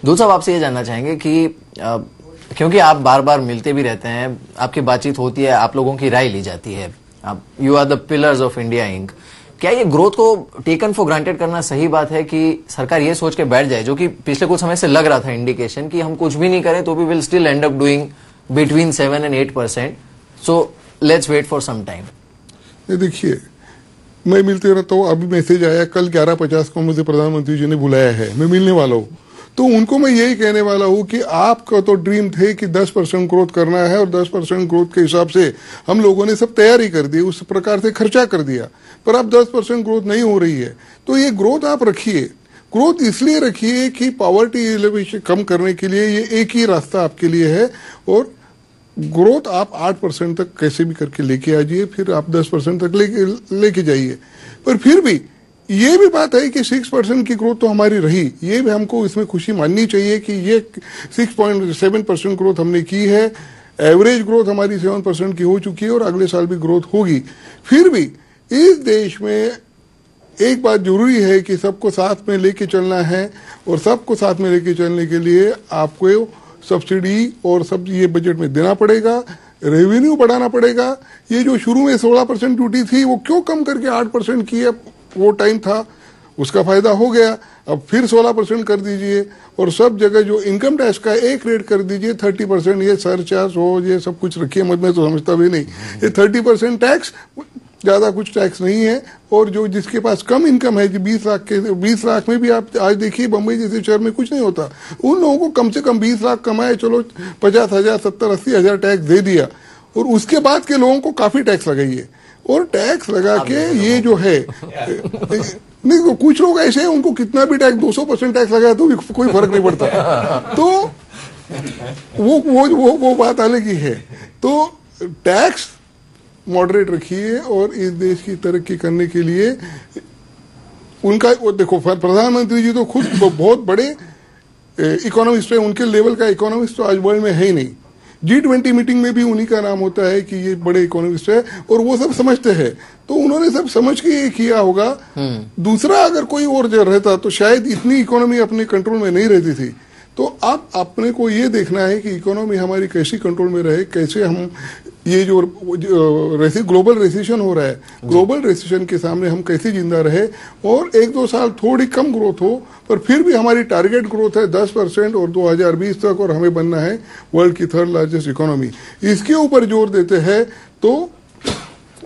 दूध साहब, आपसे ये जानना चाहेंगे कि क्योंकि आप बार बार मिलते भी रहते हैं, आपकी बातचीत होती है, आप लोगों की राय ली जाती है, आप you are the pillars of India Inc, क्या ये ग्रोथ को टेकन फॉर ग्रांटेड करना सही बात है कि सरकार ये सोच के बैठ जाए, जो कि पिछले कुछ समय से लग रहा था इंडिकेशन, कि हम कुछ भी नहीं करें तो we will still end up doing between 7 and 8%, so let's wait for some time. देखिए, मैं मिलते रहता हूँ, अभी मैसेज आया कल 11:50 को मुझे प्रधानमंत्री जी ने बुलाया है, मैं मिलने वाला हूँ। तो उनको मैं यही कहने वाला हूँ कि आपका तो ड्रीम थे कि 10% ग्रोथ करना है, और 10% ग्रोथ के हिसाब से हम लोगों ने सब तैयारी कर दी, उस प्रकार से खर्चा कर दिया, पर अब 10% ग्रोथ नहीं हो रही है। तो ये ग्रोथ आप रखिए, ग्रोथ इसलिए रखिए कि पॉवर्टी एलिवेशन कम करने के लिए ये एक ही रास्ता आपके लिए है, और ग्रोथ आप 8% तक कैसे भी करके लेके आ जाइए, फिर आप 10% तक लेके जाइए। पर फिर भी ये भी बात है कि 6% की ग्रोथ तो हमारी रही, ये भी हमको इसमें खुशी माननी चाहिए कि ये 6.7% ग्रोथ हमने की है। एवरेज ग्रोथ हमारी 7% की हो चुकी है, और अगले साल भी ग्रोथ होगी। फिर भी इस देश में एक बात जरूरी है कि सबको साथ में लेके चलना है, और सबको साथ में लेके चलने के लिए आपको सब्सिडी और सब ये बजट में देना पड़ेगा, रेवेन्यू बढ़ाना पड़ेगा। ये जो शुरू में 16% ड्यूटी थी वो क्यों कम करके 8% की है, वो टाइम था, उसका फायदा हो गया। अब फिर 16% कर दीजिए, और सब जगह जो इनकम टैक्स का एक रेट कर दीजिए 30%, ये सरचार्ज हो, ये सब कुछ रखिए, मैं तो समझता भी नहीं, ये 30% टैक्स, ज्यादा कुछ टैक्स नहीं है। और जो जिसके पास कम इनकम है, जो 20 लाख में भी आप आज देखिए बंबई जैसे शहर में कुछ नहीं होता, उन लोगों को कम से कम 20 लाख कमाए, चलो 50,000, 70-80 हजार टैक्स दे दिया, और उसके बाद के लोगों को काफी टैक्स लगाइए। और टैक्स लगा के ये जो है नहीं, तो कुछ लोग ऐसे हैं उनको कितना भी टैक्स 200% टैक्स लगाया तो भी कोई फर्क नहीं पड़ता। तो वो बात अलग ही है। तो टैक्स मॉडरेट रखिए, और इस देश की तरक्की करने के लिए उनका देखो, प्रधानमंत्री जी तो खुद बहुत बड़े इकोनॉमिस्ट है, उनके लेवल का इकोनॉमिस्ट तो आज वर्ल्ड में है ही नहीं। G20 मीटिंग में भी उन्हीं का नाम होता है कि ये बड़े इकोनॉमिस्ट है, और वो सब समझते हैं, तो उन्होंने सब समझ के ये किया होगा। दूसरा अगर कोई और जो रहता तो शायद इतनी इकोनॉमी अपने कंट्रोल में नहीं रहती थी। तो अब अपने को ये देखना है कि इकोनॉमी हमारी कैसी कंट्रोल में रहे, कैसे हम ये जो ग्लोबल रेसिशन हो रहा है, ग्लोबल रेसिशन के सामने हम कैसे जिंदा रहे, और 1-2 साल थोड़ी कम ग्रोथ हो, पर फिर भी हमारी टारगेट ग्रोथ है 10% और 2020 तक, और हमें बनना है वर्ल्ड की 3rd लार्जेस्ट इकोनॉमी। इसके ऊपर जोर देते हैं तो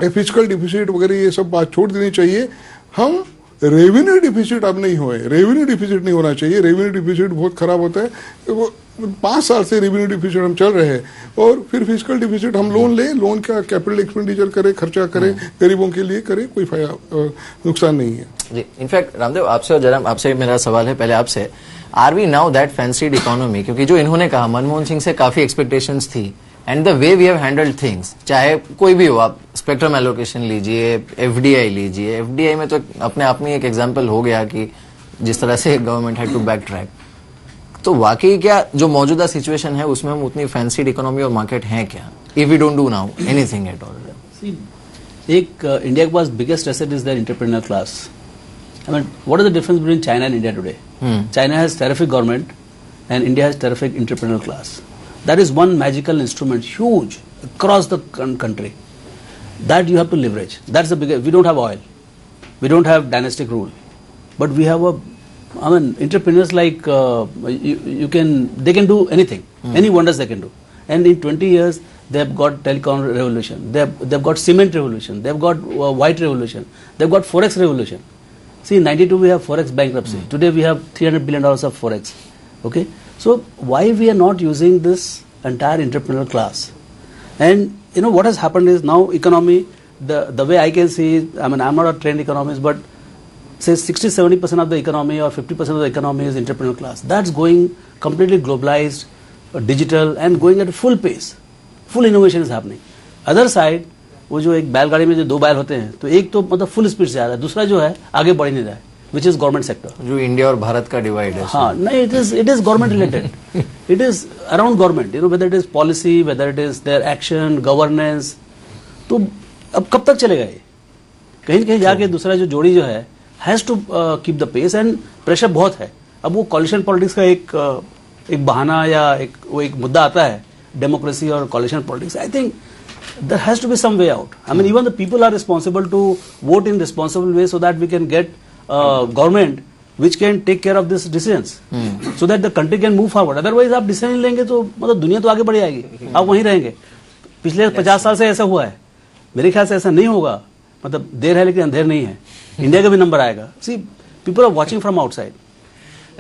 फिस्कल डिफिसिट वगैरह ये सब बात छोड़ देनी चाहिए। हम रेवेन्यू डिफिसिट अब नहीं होए, रेवेन्यू डिफिसिट नहीं होना चाहिए, रेवेन्यू डिफिसिट बहुत खराब होता है। 5 साल से रेवेन्यू डिफिसिट हम चल रहे हैं, और फिर फिस्कल डिफिसिट हम लोन ले, लोन का कैपिटल एक्सपेंडिचर करें, खर्चा करें, गरीबों के लिए करें, कोई नुकसान नहीं है जी। इनफैक्ट रामदेव, आपसे और जरा आपसे मेरा सवाल है पहले आपसे, are we now that fancied economy? क्योंकि जो इन्होंने कहा, मनमोहन सिंह से काफी एक्सपेक्टेशंस थी, and the way we have handled things, चाहे कोई भी हो, आप स्पेक्ट्रम एलोकेशन लीजिए, एफडीआई लीजिए, एफडीआई में तो अपने आप में एक एग्जांपल हो गया कि जिस तरह से government had to backtrack. तो वाकई क्या जो मौजूदा सिचुएशन है उसमें हम उतनी फैंसीड इकोनॉमी और मार्केट है क्या, if we don't do now anything at all? एक इंडिया के पास biggest asset is there entrepreneur class. I mean, what is the difference between China and India today? China has terrific government and India has terrific entrepreneurial class. That is one magical instrument, huge, across the country, that you have to leverage. That's the biggest. We don't have oil. We don't have dynastic rule. But we have entrepreneurs like, they can do anything. Any wonders they can do. And in 20 years, they have got telecom revolution. They've got cement revolution. They've got white revolution. They've got forex revolution. See, in 92 we have forex bankruptcy. Today we have $300 billion of forex. Okay, so why we are not using this entire entrepreneurial class? And you know what has happened is now economy. The way I can see it, I mean, I'm not a trained economist, but say 60-70% of the economy or 50% of the economy is entrepreneurial class. That's going completely globalized, digital, and going at a full pace. Full innovation is happening. Other side, वो जो एक बैलगाड़ी में जो 2 बैल होते हैं, तो एक तो मतलब फुल स्पीड से आ रहा है, दूसरा जो है आगे बढ़ नहीं रहा है, विच इज गवर्नमेंट सेक्टर, जो इंडिया और भारत का डिवाइड है। हाँ, नहीं, it is government related, it is around government, you know, whether it is policy, whether it is their action, governance. तो अब कब तक चलेगा ये? कहीं कहीं जाके दूसरा जो जोड़ी जो है has to keep the pace, and pressure बहुत है। अब वो कॉलिशन पॉलिटिक्स का एक बहाना या एक मुद्दा आता है, डेमोक्रेसी और coalition politics. I think there has to be some way out. I mean, even the people are responsible to vote in responsible way so that we can get government which can take care of these decisions, so that the country can move forward. Otherwise, आप decision लेंगे तो मतलब दुनिया तो आगे बढ़ जाएगी, आप वहीं रहेंगे. पिछले 50 साल से ऐसा हुआ है, मेरे ख्याल से ऐसा नहीं होगा. मतलब देर है लेकिन अंधेर नहीं है. इंडिया का भी नंबर आएगा. See, people are watching from outside.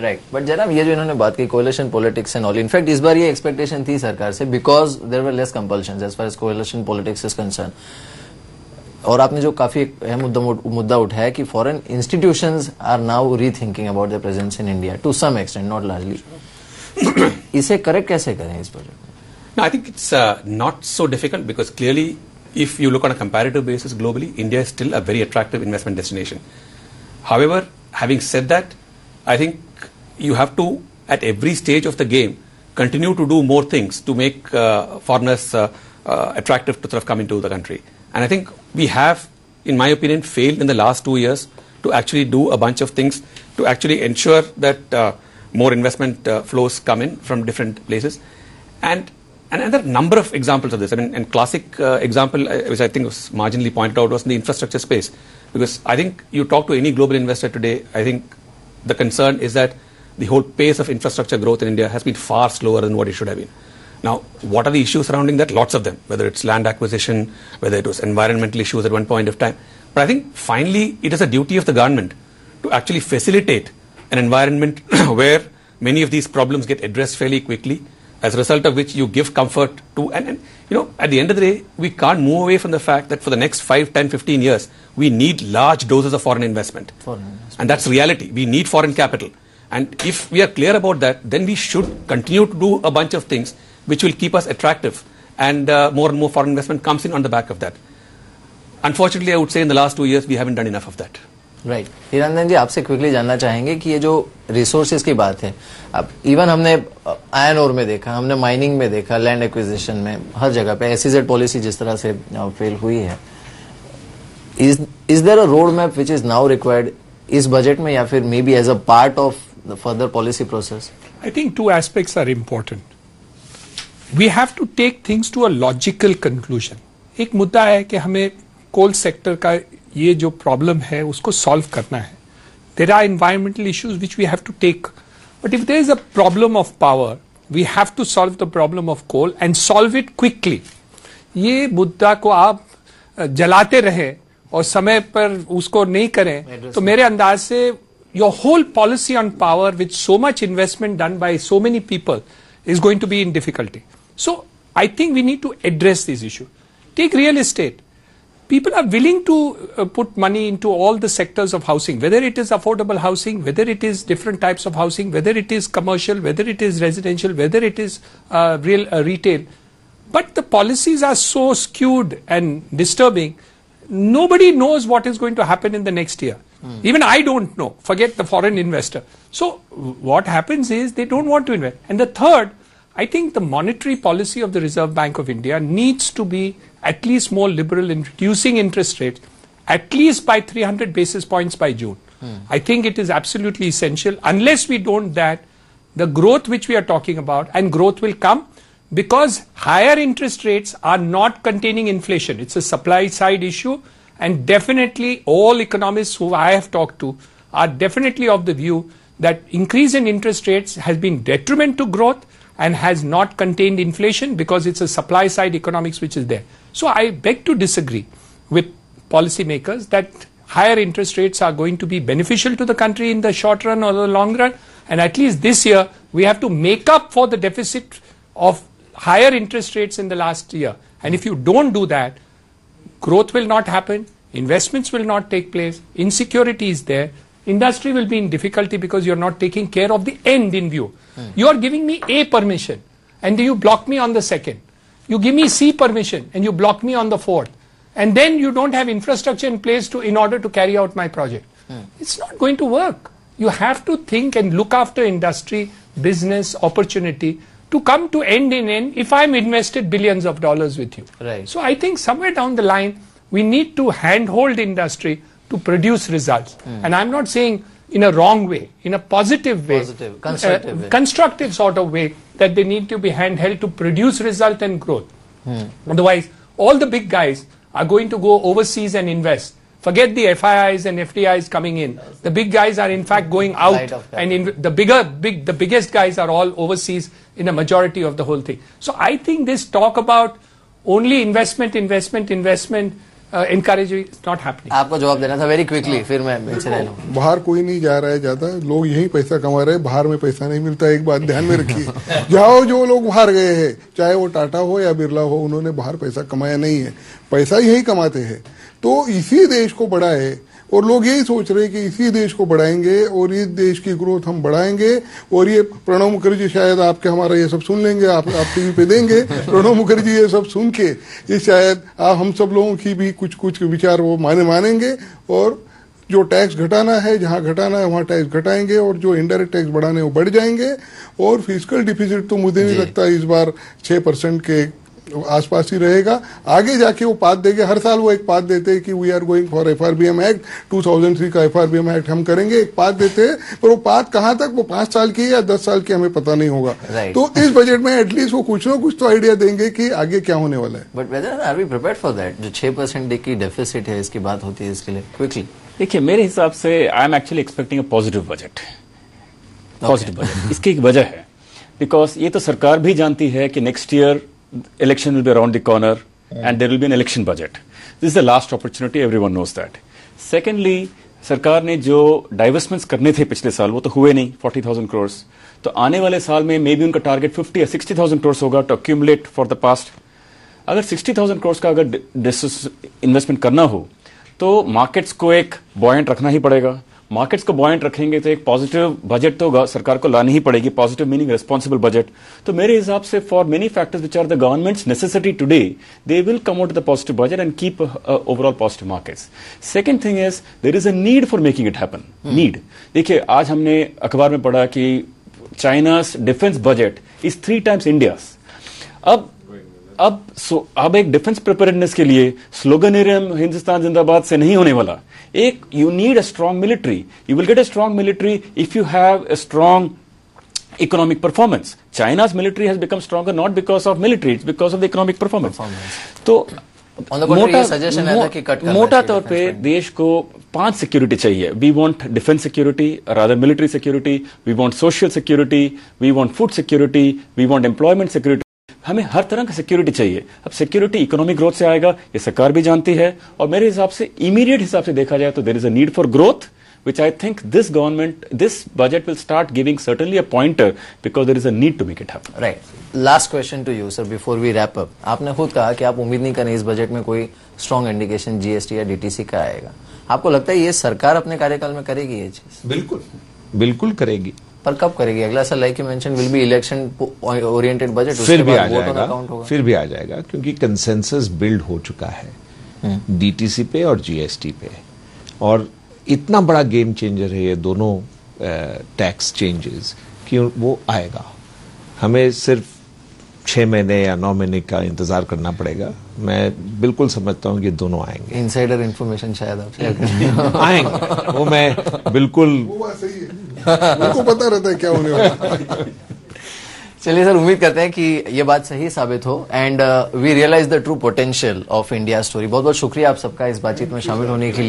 Right but जनाब ये जो इन्होंने बात की coalition politics and all, in fact इस बार ये एक्सपेक्टेशन थी सरकार से because there were less compulsions as far as coalition politics is concern. और आपने जो काफी अहम मुद्दा उठाया कि foreign institutions are now rethinking about their presence in India to some extent, not largely. इसे करेक्ट कैसे करें इस प्रोजेक्ट में? No, I think it's not so difficult because clearly if you look on a comparative basis globally, India is still a very attractive investment destination. However, having said that, I think you have to, at every stage of the game, continue to do more things to make foreigners attractive to sort of come into the country. And I think we have, in my opinion, failed in the last 2 years to actually do a bunch of things to actually ensure that more investment flows come in from different places. And there are a number of examples of this. I mean, a classic example, which I think was marginally pointed out, was in the infrastructure space. Because I think you talk to any global investor today, I think the concern is that the whole pace of infrastructure growth in India has been far slower than what it should have been. Now, what are the issues surrounding that? Lots of them, whether it's land acquisition, whether it was environmental issues at one point of time. But I think finally it is a duty of the government to actually facilitate an environment where many of these problems get addressed fairly quickly, as a result of which you give comfort to, and you know, at the end of the day, we can't move away from the fact that for the next 5, 10, 15 years, we need large doses of foreign investment. And that's reality. We need foreign capital. And if we are clear about that, then we should continue to do a bunch of things which will keep us attractive, and more foreign investment comes in on the back of that. Unfortunately, I would say in the last 2 years, we haven't done enough of that. Right Hirandan ji, आपसे quickly जानना चाहेंगे कि ये जो resources की बात है, अब इवन हमने आयरन ओर में देखा, हमने माइनिंग में देखा, लैंड एक्विजिशन में, हर जगह पे एसईजेड पॉलिसी जिस तरह से फेल हुई है, is there a road map which is now required इस बजट में, या फिर maybe as a part of the further policy process? I think 2 aspects are important. We have to take things to a logical conclusion. एक मुद्दा है कि हमें coal sector का ये जो प्रॉब्लम है उसको सॉल्व करना है. There are environmental issues which we have to take, but if there is a problem of power, we have to solve the problem of coal and solve it quickly. ये मुद्दा को आप जलाते रहे और समय पर उसको नहीं करें तो मेरे अंदाज से your whole policy on power with so much investment done by so many people is going to be in difficulty. So I think we need to address this issue. Take real estate. People are willing to put money into all the sectors of housing, whether it is affordable housing, whether it is different types of housing, whether it is commercial, whether it is residential, whether it is retail. But the policies are so skewed and disturbing. Nobody knows what is going to happen in the next year. Even I don't know. Forget the foreign investor. So what happens is they don't want to invest. And the third, I think the monetary policy of the Reserve Bank of India needs to be at least more liberal in reducing interest rates, at least by 300 basis points by June. I think it is absolutely essential. Unless we don't that, the growth which we are talking about, and growth will come because higher interest rates are not containing inflation. It's a supply side issue. And definitely all economists who I have talked to are definitely of the view that increase in interest rates has been detriment to growth and has not contained inflation because it's a supply side economics which is there. So I beg to disagree with policymakers that higher interest rates are going to be beneficial to the country in the short run or the long run. And at least this year we have to make up for the deficit of higher interest rates in the last year. And if you don't do that, growth will not happen, investments will not take place, insecurity is there, industry will be in difficulty because you're not taking care of the end in view. You are giving me A permission and you block me on the second. You give me C permission and you block me on the fourth. And then you don't have infrastructure in place in order to carry out my project. It's not going to work. You have to think and look after industry, business, opportunity to come to end in end if I'm invested billions of dollars with you. Right. So I think somewhere down the line, we need to handhold industry to produce results. And I'm not saying in a wrong way, in a positive way, constructive way. Constructive sort of way, that they need to be handheld to produce result and growth. Otherwise, all the big guys are going to go overseas and invest. Forget the FIIs and FDIs coming in. The big guys are in fact going out, and the biggest guys are all overseas in a majority of the whole thing. So I think this talk about only investment encouraging is not happening. आपको जवाब देना था very quickly, फिर मैं इनसे ले लूं। बाहर कोई नहीं जा रहा है ज्यादा, लोग यही पैसा कमा रहे हैं, बाहर में पैसा नहीं मिलता। एक बात ध्यान में रखिए, जाओ जो लोग बाहर गए हैं, चाहे वो टाटा हो या बिरला हो, उन्होंने बाहर पैसा कमाया नहीं है, पैसा यही कमाते हैं। तो इसी देश को बढ़ाए, और लोग यही सोच रहे हैं कि इसी देश को बढ़ाएंगे और इस देश की ग्रोथ हम बढ़ाएंगे। और ये प्रणब मुखर्जी शायद आपके हमारा ये सब सुन लेंगे, आप टीवी पे देंगे, प्रणब मुखर्जी ये सब सुन के ये शायद हम सब लोगों की भी कुछ विचार वो मानेंगे, और जो टैक्स घटाना है, जहां घटाना है वहां टैक्स घटाएंगे, और जो इनडायरेक्ट टैक्स बढ़ाने वो बढ़ जाएंगे। और फिजिकल डिफिसिट तो मुझे नहीं लगता इस बार 6% के आसपास ही रहेगा। आगे जाके वो पाथ देंगे, हर साल वो एक पाथ देते हैं कि we are going for FRBM act, 2003 का FRBM एक्ट हम करेंगे, एक पाथ देते हैं, पर वो पाथ कहां तक, वो 5 साल की या 10 साल की हमें पता नहीं होगा। तो इस बजट में एटलीस्ट वो कुछ ना कुछ तो आइडिया देंगे कि आगे क्या होने वाला है। But whether are we prepared for that? जो 6% की डेफिसिट है, इसकी बात होती है, इसके लिए क्विकली देखिए, मेरे हिसाब से I am actually expecting a positive budget. इसकी एक वजह है, बिकॉज ये तो सरकार भी जानती है कि next year election will be around the corner and there will be an election budget. This is the last opportunity, everyone knows that. Secondly, सरकार ने जो डाइवर्समेंट्स करने थे पिछले साल वो तो हुए नहीं, 40,000 करोड़। तो आने वाले साल में मे बी उनका टारगेट 50 या 60,000 करोड़ होगा to accumulate for the past. अगर 60,000 करोड़ का अगर इन्वेस्टमेंट करना हो तो मार्केट्स को एक बॉयंट रखना ही पड़ेगा। मार्केट्स को बॉयंट रखेंगे तो एक पॉजिटिव बजट तो सरकार को लानी ही पड़ेगी, पॉजिटिव मीनिंग रिस्पॉन्सिबल बजट। तो मेरे हिसाब से for many factors which are the government's necessity today, they will come out the positive budget and keep overall positive markets. Second thing is there is a need for making it happen. Need, देखिए आज हमने अखबार में पढ़ा कि China's defence budget is 3 times India's. अब एक defence preparedness के लिए स्लोगनेरियम हिंदुस्तान जिंदाबाद से नहीं होने वाला। एक you need a strong military, you will get a strong military if you have a strong economic performance. China's military has become stronger not because of military, it's because of the economic performance. तो मोटा तौर पे देश को 5 security चाहिए। We want defence security, rather military security, we want social security, we want food security, we want employment security. हमें हर तरह का सिक्योरिटी चाहिए। अब सिक्योरिटी इकोनॉमिक ग्रोथ से आएगा, ये सरकार भी जानती है, और मेरे हिसाब से इमीडिएट हिसाब से देखा जाए तो there is a need for growth, which I think this budget will start giving certainly a pointer because there is a need to make it happen. Right. Last question to you, sir, before we wrap up. आपने खुद कहा कि आप उम्मीद नहीं करें इस budget में कोई strong indication GST या DTC का आएगा। आपको लगता है ये सरकार अपने कार्यकाल में करेगी ये चीज? बिल्कुल करेगी। पर कब करेगी? अगला साल like you mention will be election oriented budget, फिर भी आ जाएगा क्योंकि कंसेंसस बिल्ड हो चुका है DTC पे और GST पे, और इतना बड़ा गेम चेंजर है ये दोनों टैक्स चेंजेस कि वो आएगा। हमें सिर्फ 6 महीने या 9 महीने का इंतजार करना पड़ेगा। मैं बिल्कुल समझता हूँ कि दोनों आएंगे। इनसाइडर इन्फॉर्मेशन शायद आप शेयर करेंगे। आएंगे वो, मैं बिल्कुल, वो बात सही है, उनको पता रहता है क्या होने वाला है। चलिए सर, उम्मीद करते हैं कि ये बात सही साबित हो and we realise the true potential of India story. बहुत बहुत शुक्रिया आप सबका इस बातचीत में शामिल होने के लिए।